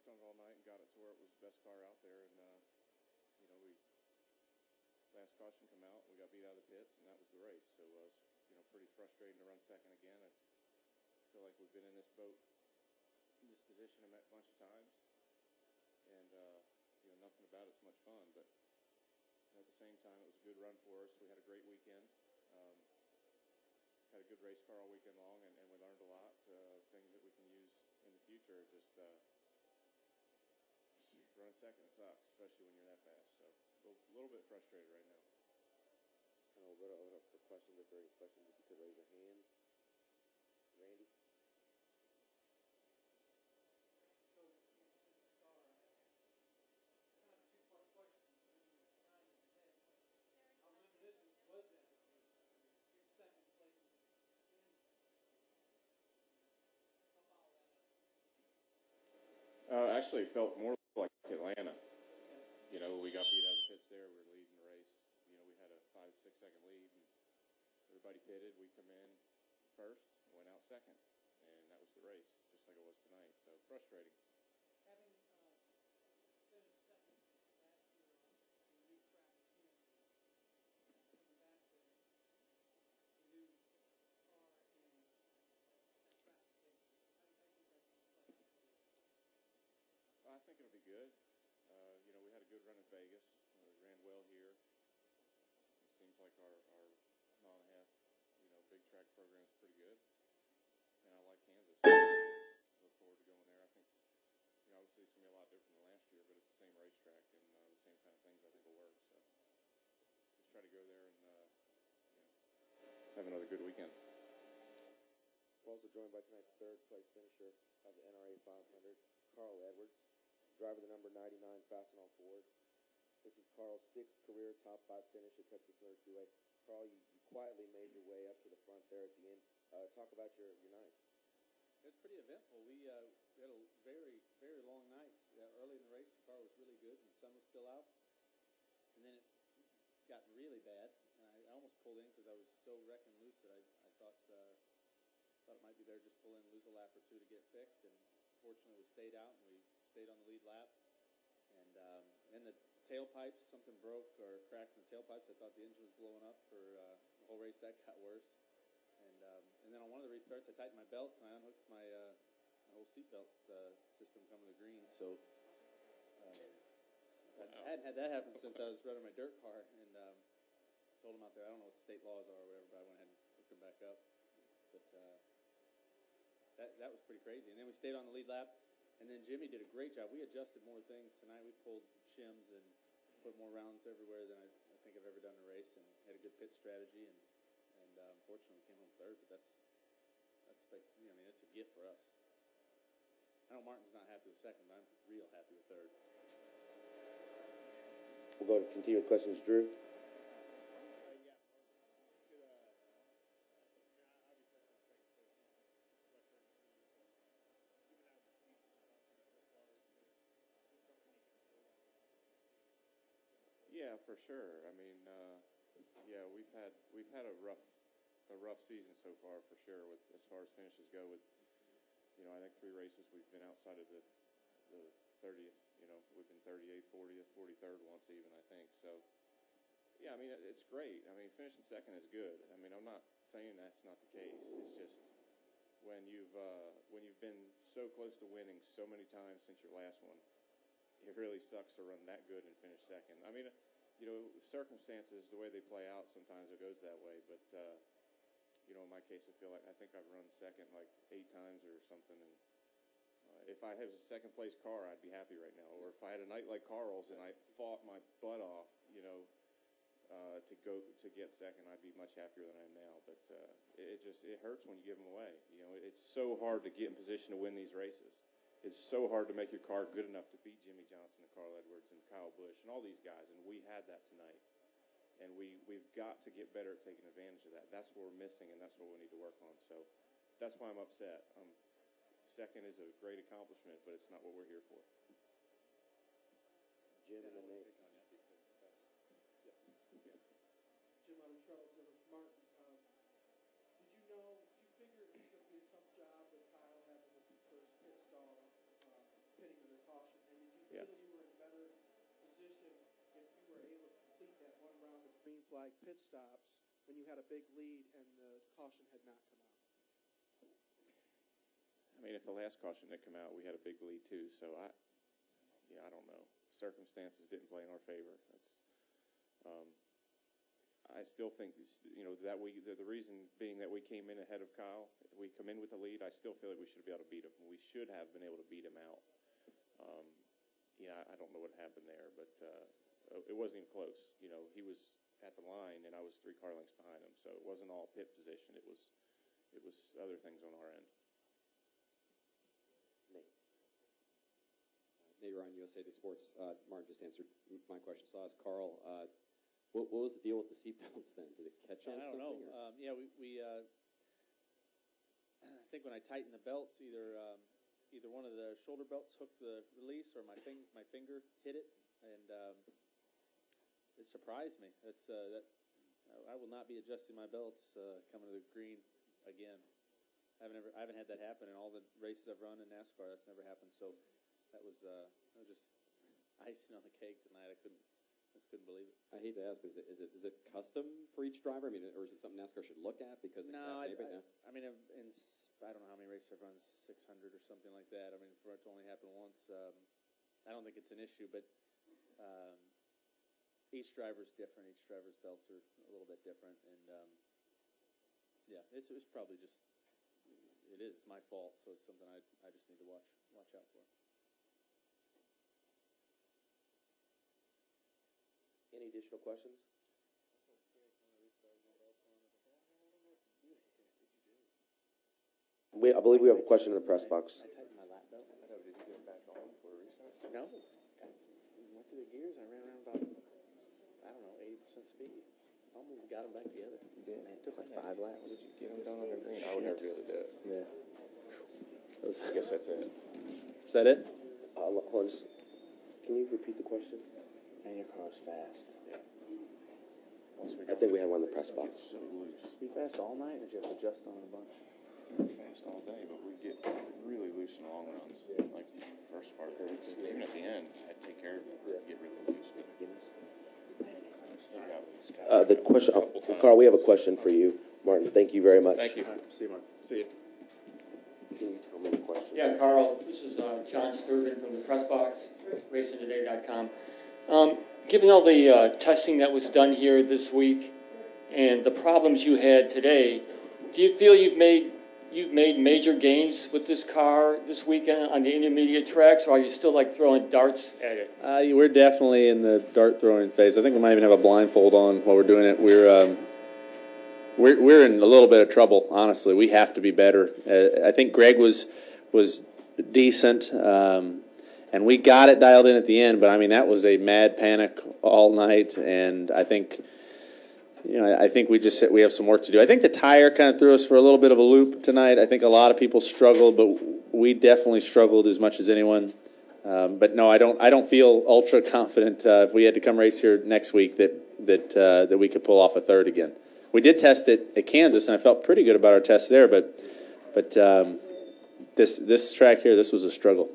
worked on it all night and got it to where it was the best car out there. And we last caution come out, we got beat out of the pits, and that was the race. So it was pretty frustrating to run second again. I feel like we've been in this boat, in this position a bunch of times, and nothing about it's much fun. But at the same time, it was a good run for us. We had a great weekend. Had a good race car all weekend long, and we learned a lot, things that we can use in the future. Just running second, it sucks, especially when you're that fast. So a little bit frustrated right now. I'll open up for questions. If there are any questions, if you could raise your hands. Randy? So, kind of two-part question. How limited was that? Your second place. Actually, felt more like Atlanta. We got beat out of the pits there. We were leading the race. We had a 5-6 second lead, and everybody pitted. We come in first, went out second, and that was the race, just like it was tonight. So frustrating. Having finished second last year on the new track, coming back to the new car and that track, how do you think that's going to play out? I think it'll be good. We had a good run in Vegas. We ran well here. It seems like our mile and a half, big track program is pretty good. And I like Kansas. Look forward to going there. I think, obviously it's going to be a lot different than last year, but it's the same racetrack and the same kind of things I think will work. So just try to go there and have another good weekend. We're also joined by tonight's third place finisher of the NRA 500, Carl Edwards, driver of the number 99 Fastenal Ford. This is Carl's sixth career top 5 finish at Texas Motor Speedway. Carl, you quietly made your way up to the front there at the end. Talk about your night. It was pretty eventful. We had a very, very long night. Early in the race, the car was really good, and the sun was still out. And then it got really bad, and I almost pulled in because I was so wrecking loose that I thought it might be better just pull in, lose a lap or two to get fixed. And fortunately, we stayed out, and we stayed on the lead lap. And then the tailpipes, something broke or cracked in the tailpipes. I thought the engine was blowing up for the whole race. That got worse. And then on one of the restarts, I tightened my belts, and I unhooked my whole seatbelt system coming to green. So I hadn't had that happen since I was running my dirt car. And told them out there, I don't know what the state laws are or whatever, but I went ahead and hooked them back up. But that was pretty crazy. And then we stayed on the lead lap. And then Jimmy did a great job. We adjusted more things tonight. We pulled shims and put more rounds everywhere than I think I've ever done in a race, and had a good pit strategy. And unfortunately, we came home third. But that's it's a gift for us. I know Martin's not happy with second, but I'm real happy with third. We'll go to continue with questions. Drew? Yeah, for sure. I mean, we've had a rough season so far for sure. With as far as finishes go, with I think 3 races we've been outside of the 30th. We've been 38th, 40th, 43rd once even, I think. So yeah, I mean it's great. I mean finishing second is good. I mean I'm not saying that's not the case. It's just when you've been so close to winning so many times since your last one, it really sucks to run that good and finish second. I mean, circumstances, the way they play out, sometimes it goes that way. But, in my case, I think I've run second like 8 times or something. And if I had a second-place car, I'd be happy right now. Or if I had a night like Carl's and I fought my butt off, to get second, I'd be much happier than I am now. But it hurts when you give them away. It's so hard to get in position to win these races. It's so hard to make your car good enough to beat Jimmy Johnson and Carl Edwards and Kyle Busch and all these guys, and we had that tonight. And we've got to get better at taking advantage of that. That's what we're missing, and that's what we need to work on. So that's why I'm upset. Second is a great accomplishment, but it's not what we're here for. Jim and then Nate. Jim, I'm Charles Martin. Did you figure it was going to be a tough job with Kyle having the first pit stall, pitting in the car? green flag pit stops when you had a big lead and the caution had not come out? I mean, if the last caution didn't come out, we had a big lead too. So I don't know. Circumstances didn't play in our favor. I still think that the reason being that we came in ahead of Kyle, we come in with the lead. I still feel like we should be able to beat him. We should have been able to beat him out. I don't know what happened there, but it wasn't even close. He was at the line and I was 3 car lengths behind him, so it wasn't all pit position. It was other things on our end. Nate Ryan, USA Today Sports. Martin just answered my question, so I'll ask Carl. What was the deal with the seatbelts then? Did it catch on something? I don't know. We I think when I tightened the belts, either one of the shoulder belts hooked the release or my finger hit it, and it surprised me. I will not be adjusting my belts coming to the green again. I haven't had that happen in all the races I've run in NASCAR. That's never happened. So that was just icing on the cake tonight. I just couldn't believe it. I hate to ask, but is it custom for each driver? I mean, or is it something NASCAR should look at because no, I mean, I don't know how many races I've run, 600 or something like that. I mean, for it to only happen once, I don't think it's an issue. But each driver's different. Each driver's belts are a little bit different, and it was probably just it is my fault. So it's something I just need to watch out for. Any additional questions? I believe we have a question in the press box. Did you get it back on for restart? No. Went through the gears. I ran around about 80% speed. Almost got them back together. You did. It took like 5 laps. Did you get them done on the green? I would never be able to do it. Yeah. I guess that's it. Is that it? Can you repeat the question? And your car's fast. Yeah. I think we had one in the press box. So loose. You fast all night, or did you have to adjust on it a bunch? We're fast all day, but we get really loose in long runs. Like first part, even at the end, I take care of it. Get really loose. The question, Carl, we have a question for you. Martin, thank you very much. Thank you. Right, see you, Mark. See you. Can you tell me the question? Yeah, Carl, this is John Sturban from the press box, racingtoday.com. Given all the testing that was done here this week and the problems you had today, do you feel you've made major gains with this car this weekend on the intermediate tracks, or are you still like throwing darts at it? We're definitely in the dart throwing phase. I think we might even have a blindfold on while we're doing it. We're in a little bit of trouble, honestly. We have to be better. I think Greg was decent, and we got it dialed in at the end. But I mean, that was a mad panic all night, and I think we have some work to do. I think the tire kind of threw us for a little bit of a loop tonight. I think a lot of people struggled, but we definitely struggled as much as anyone. But no, I don't feel ultra confident if we had to come race here next week that we could pull off a third again. We did test it at Kansas, and I felt pretty good about our test there. But this track here, this was a struggle.